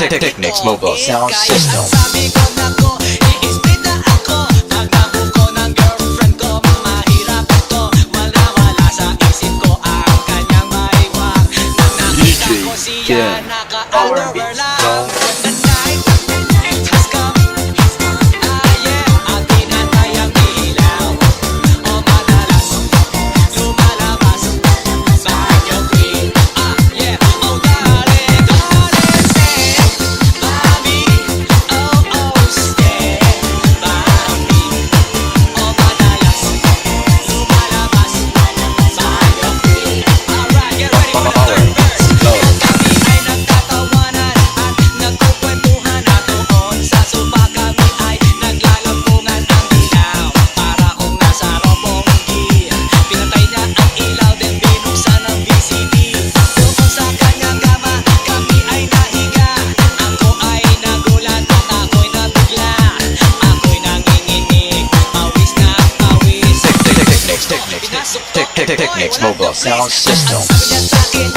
Technics Mobile Sound System. Sabi ko nako, i-split na ako. Pag nabuko ng girlfriend ko, mahirap ito. Wala sa isip ko ang kanyang maiwag. Nang nakita ko siya, naka-underwear lang. The night has come. Ah yeah, ang tinatay ang ilaw. O madalas, lumalabas sa inyong queen. Ah yeah, oh darling, darling, stay by me. Oh oh, stay by me. O madalas, lumalabas sa inyong queen. Alright, get ready for the third verse. Kami ay nagtatawanan at nagkukwentuhan na doon sa sofa. Kami ay naglalampungan ang ilaw para kung nasa Roppongi. Pinatay niya ang ilaw then binuksan ang VCD. Doon sa kanyang kama kami ay nahiga. Ako ay nagulat at ako'y nabigla. Ako'y nanginginig, pawis na pawis. Technics Mobile Sound System. Ang sabi niya sa'kin,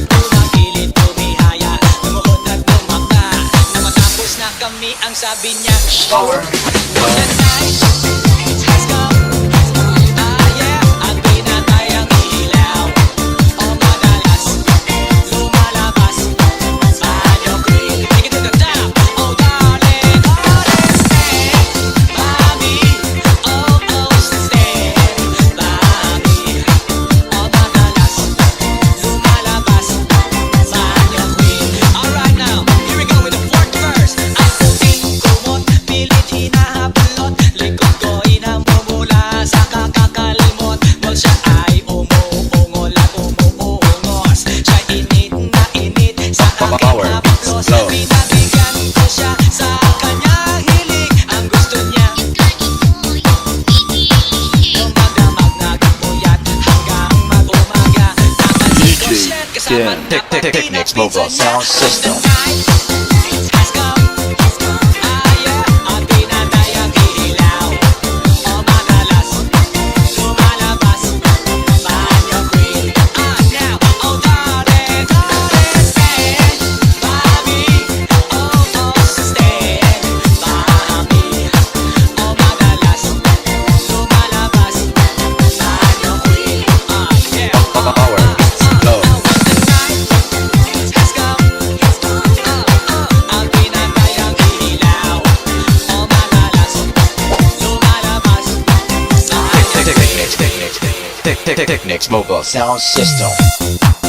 tumagilid, tumihaya, lumuhod at lumaka. Na matapos na kami ang sabi niya, the night has come. Ah yeah, ang pinatay ang ilaw. O madalas, lumalabas sa inyong queen. Take it to the top. Oh darling, darling, stay by me. Oh oh, stay by me. O madalas, lumalabas sa inyong queen. Alright now, here we go with the fourth verse. Ang puting kumot, pilit hinahablot. Likod ko inamumula sa kakakalimot. Well, siya ay umuungol at umuungos. Siya'y init na init sa aking Power. haplos. Slow. Pinabigyan ko siya sa kanyang hilig. Ang gusto niya, magdamag na puyat hanggang mag-umaga. Napansin ko siya kasama na Technics Mobile Sound System. The night has come. Ah yeah, ang pinatay ang ilaw. O madalas, lumalabas sa inyong queen. Ah now, oh darling, darling, stay by me. Oh oh, stay by me. O madalas, lumalabas sa inyong queen. Ah yeah, Power. Slow. the night has come. Ang pinatay ang ilaw. O madalas, lumalabas sa Technics Mobile Sound System.